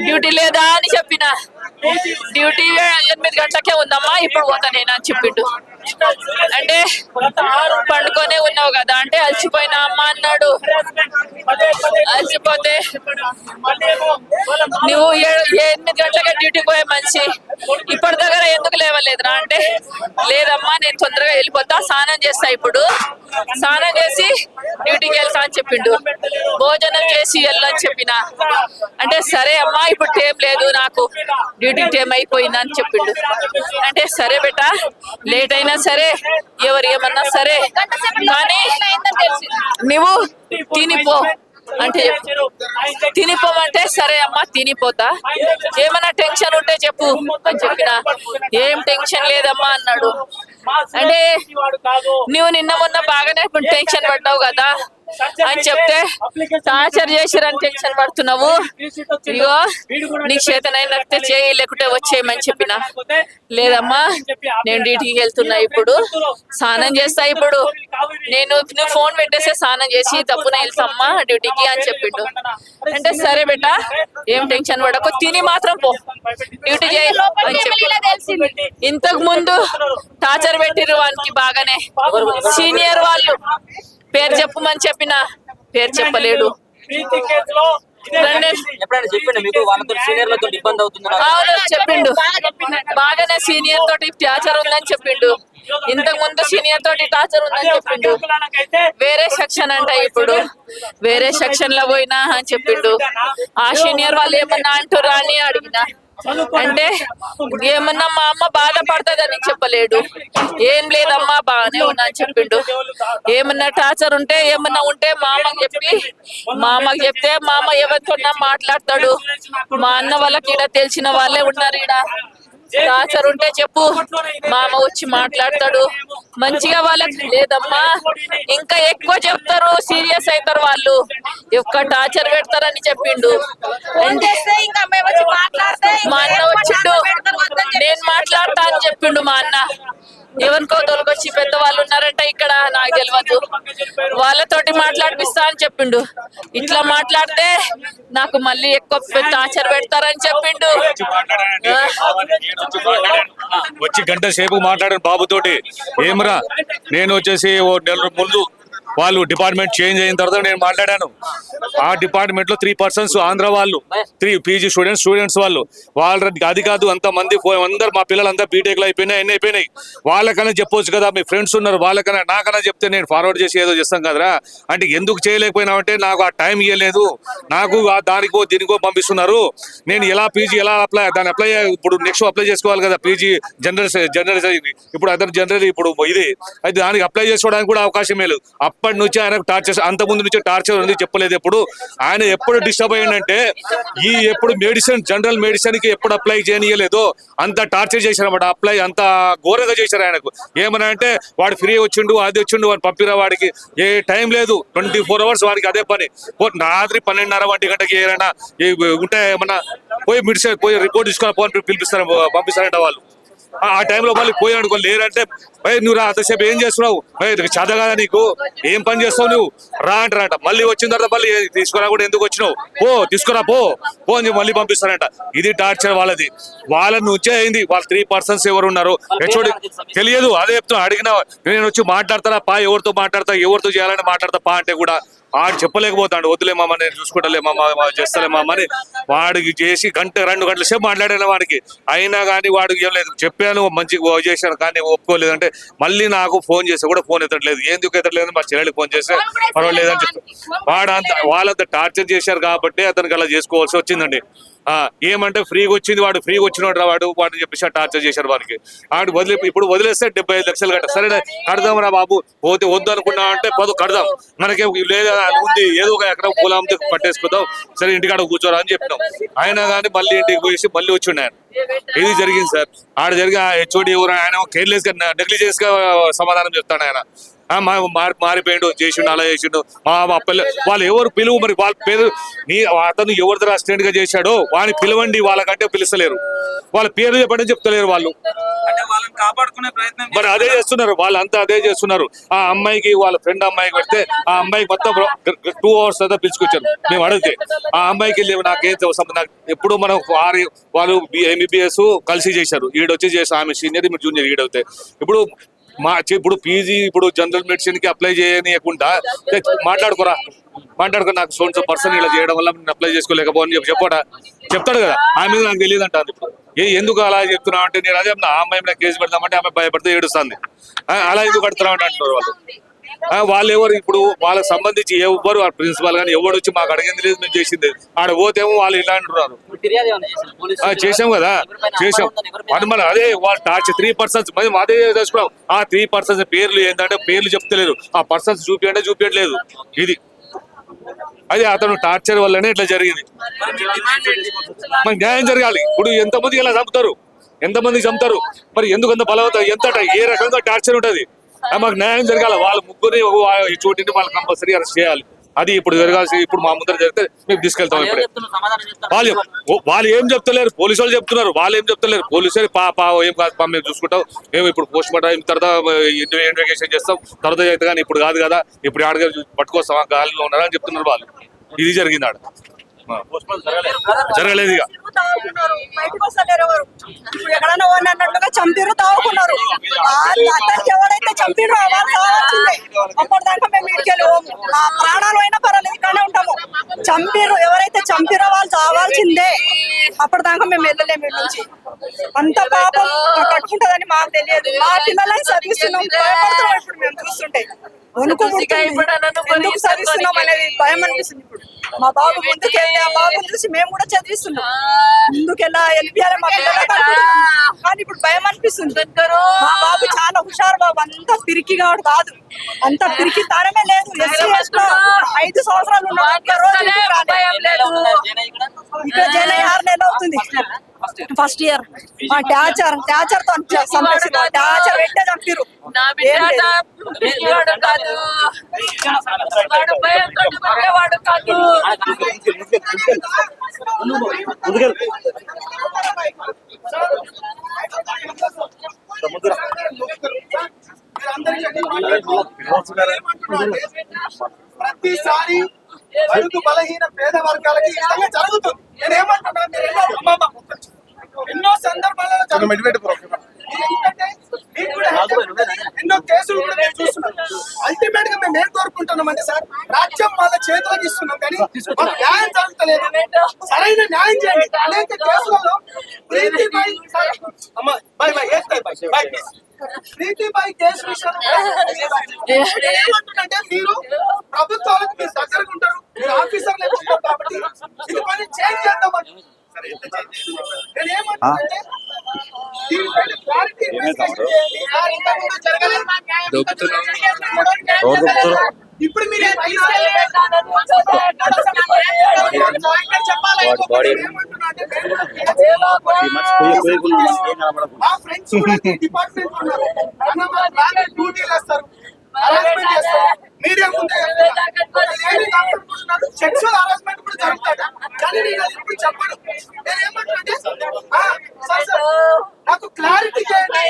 Duty లేదా అని చెప్పిన. డ్యూటీ 8 గంటలకే ఉందమ్మా, ఇప్పుడు పోతా నేను అని చెప్పిండు. అంటే పండుకొనే ఉన్నావు కదా అంటే అలసిపోయినా అమ్మ అన్నాడు. అలసిపోతే నువ్వు 8 గంటలకే డ్యూటీకి పోయే మనిషి ఇప్పటి దగ్గర ఎందుకు లేవలేదురా అంటే, లేదమ్మా నేను తొందరగా వెళ్ళిపోతా, స్నానం చేస్తా, ఇప్పుడు స్నానం చేసి డ్యూటీకి వెళ్తా అని చెప్పిండు. భోజనం చేసి వెళ్ళని చెప్పిన. అంటే సరే అమ్మా ఇప్పుడు టైం లేదు, నాకు డ్యూటీ టైం అయిపోయింది అని చెప్పిండు. అంటే సరే బేటా, లేట్ అయినా సరే ఎవరు ఏమన్నా సరే కానీ నువ్వు తినిపో అంటే తినిపోమంటే సరే అమ్మా తినిపోతా, ఏమన్నా టెన్షన్ ఉంటే చెప్పు అని చెప్పిన. ఏం టెన్షన్ లేదమ్మా అన్నాడు. అంటే నువ్వు నిన్న మొన్న బాగానే టెన్షన్ పడ్డావు కదా అని చెప్తే, టార్చర్ చేసిరని టెన్షన్ పడుతున్నావు, ఇగో నీకు చేతనైతే చేయి, లేకుంటే వచ్చేయమని చెప్పిన. లేదమ్మా నేను డ్యూటీకి వెళ్తున్నా, ఇప్పుడు స్నానం చేస్తా, ఇప్పుడు నువ్వు ఫోన్ పెట్టేస్తే స్నానం చేసి తప్పున వెళ్తామ్మా డ్యూటీకి అని చెప్పిండు. అంటే సరే బేటా ఏం టెన్షన్ పడకు, తిని మాత్రం పో, డ్యూటీ చేయి అని చెప్పి. ఇంతకు ముందు టార్చర్ పెట్టిరు వానికి బాగానే, సీనియర్ వాళ్ళు పేరు చెప్పమని చెప్పిన, పేరు చెప్పలేడు. అవును చెప్పిండు, బాగానే సీనియర్ తోటి టార్చర్ ఉందని చెప్పిండు. ఇంతకు ముందు సీనియర్ తోటి టార్చర్ ఉందని చెప్పిండు. వేరే సెక్షన్ అంట, ఇప్పుడు వేరే సెక్షన్ లో పోయినా అని చెప్పిండు. ఆ సీనియర్ వాళ్ళు ఏమన్నా అంటురా అని అడిగిన. అంటే ఏమన్నా మా అమ్మ బాధపడుతుందని చెప్పలేడు. ఏం లేదమ్మా బాగానే ఉన్నా అని చెప్పిండు. ఏమన్నా టార్చర్ ఉంటే ఏమన్నా ఉంటే మామకి చెప్తే మామ ఎవరితో మాట్లాడతాడు. మా అన్న వాళ్ళకి ఈడ తెలిసిన వాళ్ళే ఉన్నారు, ఈడ టార్చర్ ఉంటే చెప్పు మామ వచ్చి మాట్లాడతాడు మంచిగా. వాళ్ళకి లేదమ్మా ఇంకా ఎక్కువ చెప్తారు, సీరియస్ అవుతారు వాళ్ళు, ఎక్కువ టార్చర్ పెడతారని చెప్పిండు. మా అన్న వచ్చిండు, నేను మాట్లాడతా అని చెప్పిండు. మా అన్న ఎవరికో తోలుకొచ్చి పెద్దవాళ్ళు ఉన్నారంట ఇక్కడ, నాకు తెలియదు, వాళ్ళతోటి మాట్లాడిపిస్తా అని చెప్పిండు. ఇట్లా మాట్లాడితే నాకు మళ్ళీ ఎక్కువ టార్చర్ పెడతారని చెప్పిండు. వచ్చి గంట సేపు మాట్లాడాను బాబుతోటి. ఏమరా నేను వచ్చేసి ఓ నెల ముందు వాళ్ళు డిపార్ట్మెంట్ చేంజ్ అయిన తర్వాత నేను మాట్లాడాను. ఆ డిపార్ట్మెంట్ లో 3 persons ఆంధ్ర వాళ్ళు, 3 PG స్టూడెంట్స్ వాళ్ళు అది కాదు, అంతమంది అందరు మా పిల్లలంతా బీటెక్ లో అయిపోయినాయి, అన్ని అయిపోయినాయి. వాళ్ళకన్నా చెప్పొచ్చు కదా, మీ ఫ్రెండ్స్ ఉన్నారు వాళ్ళకన్నా, నాకన్నా చెప్తే నేను ఫార్వర్డ్ చేసి ఏదో చేస్తాం కదరా అంటే, ఎందుకు చేయలేకపోయినావంటే నాకు ఆ టైం ఇవ్వలేదు, నాకు దానికో దీనికో పంపిస్తున్నారు, నేను ఎలా పీజీ ఎలా అప్లై ఇప్పుడు నెక్స్ట్ అప్లై చేసుకోవాలి కదా, పీజీ జనరల్ ఇప్పుడు అతను జనరల్ ఇప్పుడు ఇది అయితే దానికి అప్లై చేసుకోవడానికి కూడా అవకాశమే లేదు. అప్పటి నుంచి ఆయనకు టార్చర్, అంత ముందు నుంచి టార్చర్ ఉంది, చెప్పలేదు. ఎప్పుడు ఆయన ఎప్పుడు డిస్టర్బ్ అయ్యిందంటే ఎప్పుడు జనరల్ మెడిసిన్ కి ఎప్పుడు అప్లై చేయనీయలేదు, అంత టార్చర్ చేశారు అన్నమాట. అప్లై అంత ఘోరంగా చేశారు ఆయనకు. ఏమన్నా అంటే వాడు ఫ్రీ వచ్చిండు, అది వచ్చిండు, వాడు పంపిరా, వాడికి ఏ టైం లేదు, 24 hours వాడికి అదే పని. రాత్రి 12:30 1 గంటకి ఏమైనా ఉంటే ఏమన్నా పోయి రిపోర్ట్ తీసుకొని పంపిస్తారంట వాళ్ళు. ఆ టైంలో మళ్ళీ పోయి అనుకో, లేరంటే నువ్వు రా, అంతసేపు ఏం చేస్తున్నావు, చద కదా నీకు, ఏం పని చేస్తావు నువ్వు, రా అంటారంట. మళ్ళీ వచ్చిన తర్వాత మళ్ళీ తీసుకురా కూడా ఎందుకు వచ్చినావు, తీసుకురా పో అని మళ్ళీ పంపిస్తారంట. ఇది టార్చర్ వాళ్ళది. వాళ్ళ నుంచే అయింది. వాళ్ళు 3 persons ఎవరు ఉన్నారు హెచ్ఓడి తెలియదు. అదే చెప్తున్నా, అడిగిన నేను వచ్చి మాట్లాడతారా పా, ఎవరితో మాట్లాడతా, ఎవరితో చేయాలని మాట్లాడతా పా అంటే కూడా వాడు చెప్పలేకపోతాడు. వద్దులే మామ నేను చూసుకుంటలే మామ, చేస్తలే మామ అని వాడికి చేసి 1-2 గంటల సేపు మాట్లాడాను వాడికి. అయినా కానీ వాడికి ఏం లేదు, చెప్పాను మంచిగా చేశాను కానీ ఒప్పుకోలేదు. అంటే మళ్ళీ నాకు ఫోన్ చేస్తే కూడా ఫోన్ ఎత్తట్లేదు. ఎందుకు ఎత్తట్లేదు, మా చెల్లెలికి ఫోన్ చేస్తే పర్వాలేదని చెప్తాను. వాళ్ళంతా టార్చర్ చేశారు కాబట్టి అతనికి అలా చేసుకోవాల్సి వచ్చిందండి. ఏమంటే ఫ్రీగా వచ్చింది, వాడు ఫ్రీగా వచ్చినవాడు వాడిని చెప్పేసి టార్చర్ చేశారు వారికి. ఇప్పుడు వదిలేస్తే 75 లక్షలు కట్ట, సరే కడదాం రా బాబు, పోతే వద్దు అనుకున్నాం అంటే కడదాం, మనకే లేదా ఉంది, ఏదో ఒక ఎక్కడ పొలంతో పట్టేసుకుందాం, సరే ఇంటికాడ కూర్చోరా అని చెప్పినాం. అయినా కానీ మళ్ళీ ఇంటికి పోయేసి మళ్ళీ వచ్చిండు ఆయన. ఇది జరిగింది సార్. ఆడ జరిగిన హెచ్ఓడి ఎవరు ఆయన కేర్లెస్ గా నెగ్లిజెన్స్ గా సమాధానం చెప్తాడు ఆయన. మారిపోయిండు, చేసిండు, అలా చేసిండు. మా పిల్ల వాళ్ళు ఎవరు పిలువు, మరి వాళ్ళ పేరు అతను ఎవరి దగ్గర అసిస్టెంట్ గా చేశాడో వాడిని పిలవండి, వాళ్ళకంటే పిలుస్తలేరు. వాళ్ళ పేరు చెప్పండి చెప్తలేరు వాళ్ళు. కాపాడుకునే ప్రయత్నం మరి అదే చేస్తున్నారు, వాళ్ళంతా అదే చేస్తున్నారు. ఆ అమ్మాయికి వాళ్ళ ఫ్రెండ్ అమ్మాయికి పెడితే ఆ అమ్మాయికి మొత్తం 2 hours అయితే పిలుచుకొచ్చారు. మేము అడిగితే ఆ అమ్మాయికి నాకేం నాకు ఎప్పుడు మనం వాళ్ళు MBBS కలిసి చేశారు. ఈడొచ్చి చేసి ఆమె సీనియర్, మీరు జూనియర్ ఈడవుతాయి. ఇప్పుడు పీజీ ఇప్పుడు జనరల్ మెడిసిన్ కి అప్లై చేయకుండా మాట్లాడుకోరా, నాకు సోన్స్ పర్సన్ ఇలా చేయడం వల్ల నేను అప్లై చేసుకోలేకపోని చెప్తాడు కదా. ఆమె మీద నాకు తెలియదు అంటారు. ఇప్పుడు ఎందుకు అలా చెప్తున్నావు అంటే నేను అదే ఆ అమ్మాయి మీద కేసు పెడతామంటే ఆమె భయపడితే ఏడుస్తుంది. అలా ఎందుకు కడుతున్నావు అంటే అంటున్నారు వాళ్ళు ఎవరు. ఇప్పుడు వాళ్ళకి సంబంధించి ఎవరు ప్రిన్సిపాల్ కానీ ఎవరు వచ్చి మాకు అడిగింది లేదు, మేము చేసింది. ఆడ పోతేమో వాళ్ళు ఇలా అంటున్నారు. చేసాం కదా, చేసాం. అది మన అదే వాళ్ళు టార్చర్ 3 persons మేము అదే తెలుసుకున్నాం. ఆ 3 persons పేర్లు ఏంటంటే పేర్లు చెప్తలేరు, ఆ పర్సన్స్ చూపించట్లేదు. ఇది అదే అతను టార్చర్ వల్లనే ఇట్లా జరిగింది. మనకి న్యాయం జరగాలి. ఇప్పుడు ఎంతమంది ఇలా చంపుతారు, మరి ఎందుకు అంత బలవంతం, ఎంత ఏ రకంగా టార్చర్ ఉంటది. మాకు న్యాయం జరగాల. వాళ్ళ ముగ్గురిని చోటిని వాళ్ళు కంపల్సరీ అరెస్ట్ చేయాలి. అది ఇప్పుడు జరగాల్సి. ఇప్పుడు మా ముందర జరిగితే మేము తీసుకెళ్తాం. ఇప్పుడే వాళ్ళు ఏం చెప్తలేరు, పోలీసు వాళ్ళు చెప్తున్నారు. వాళ్ళు ఏం చెప్తలేరు, పోలీసు ఏం కాదు మేము చూసుకుంటాం, మేము ఇప్పుడు పోస్ట్ మార్టం తర్వాత ఇన్వెస్టిగేషన్ చేస్తాం, తర్వాత అయితే కానీ ఇప్పుడు కాదు కదా, ఇప్పుడు ఆడగా పట్టుకొస్తాం, గాలిలో ఉన్నారని చెప్తున్నారు వాళ్ళు. ఇది జరిగింది ఆడ, జరగలేదు. ఇక బయటకు వస్తలేరు ఎవరు. ఇప్పుడు ఎక్కడైనా ఓన్ అన్నట్లుగా చంపిరు, తాగుకున్నారు. అతనికి ఎవరైతే చంపిరో వాళ్ళు తాగాల్సిందే. అప్పటిదాకా మేము ఇంటికెళ్ళి పోము, మా ప్రాణాలు అయినా పర్వాలేదు, ఇక్కడనే ఉంటాము. ఎవరైతే చంపిరో వాళ్ళు తాగాల్సిందే. అప్పటిదాకా మేము వెళ్ళలేము ఇంటి నుంచి. అంత పాపం కట్టుకుంటుందని మాకు తెలియదు. మా పిల్లలని చదివిస్తున్నాం, భయపడుతున్నాం. ఇప్పుడు మేము చూస్తుంటే ఎందుకు చదివిస్తున్నాం అనేది భయం అనిపిస్తుంది. ఇప్పుడు మా బాబు ముందుకెళ్ళి ఆ బాబు చూసి మేము కూడా చదివిస్తున్నాం. ముందుకెళ్ళా వెళ్ళిపోయాలి మా పిల్లలకి, కానీ ఇప్పుడు భయం అనిపిస్తుంది. మా బాబు చాలా హుషారు బాబు, అంత పిరికిగాడు కాదు, అంత పిరికి తనమే లేదు. 5 సంవత్సరాలు ఉన్నాడు, ఇక్కడ జైన్ 6 నెలలు అవుతుంది. ఫస్ట్ ఇయర్ టార్చర్ తో చంపేసింది. టార్చర్ పెట్టే చంపిరు. ప్రతిసారి బడుగు బలహీన పేద వర్గాలకి ఈ విధంగా జరుగుతుంది. నేనేమంటున్నా, ఎన్నో సందర్భాలలో ఎన్నో కేసులు కూడా మేము చూస్తున్నాం. అల్టిమేట్ గా మేము ఏం కోరుకుంటున్నాం అంటే సార్, రాజ్యం వాళ్ళ చేతులకు ఇస్తున్నాం కానీ మాకు న్యాయం జరుగుతలేదు. సరైన న్యాయం చేయండి. అనేక కేసులలో ప్రీతిబాయి కేసు విషయంలో ఏమంటుందంటే, మీరు ప్రభుత్వాలకు మీరు దగ్గరగా ఉంటారు, మీరు ఆఫీసర్లు ఎక్కువ కాబట్టి ఇది పని చేంజ్ చేద్దామని. నేను ఏమంటున్నానంటే, దీనిపైన క్లారిటీ ఇప్పుడు మీరు మా ఫ్రెండ్స్ డిపార్ట్మెంట్ ఉన్నారు, డ్యూటీలు వేస్తారు, హరాస్మెంట్ చేస్తారు. మీడియా ముందే సెక్షువల్ హరాస్మెంట్ కూడా జరుగుతాడు, కానీ నేను అది ఇప్పుడు చెప్పను. నేను ఏమంటున్నానంటే, నాకు క్లారిటీ చేయండి.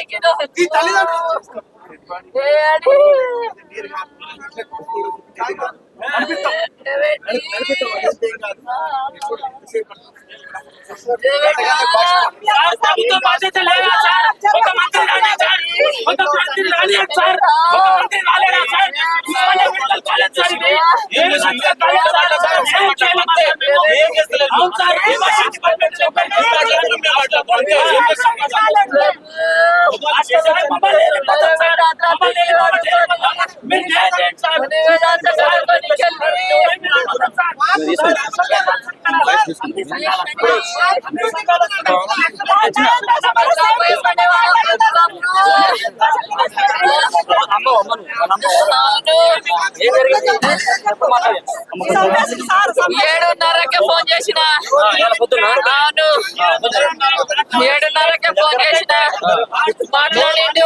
ఈ తల్లిదండ్రులు ప్రభుత్వం బాధ్యత లేదా సార్? ఒక మంత్రి రాలేదా సార్? ఒక మంత్రి రాలేదా సార్? మెడికల్ కాలేజ్ సార్ ఇది. అవును సార్, డిపార్ట్మెంట్ ఏడున్నరకే ఫోన్ చేసిన, అవును 7:30కే ఫోన్ చేసిన, మాట్లాడిండు.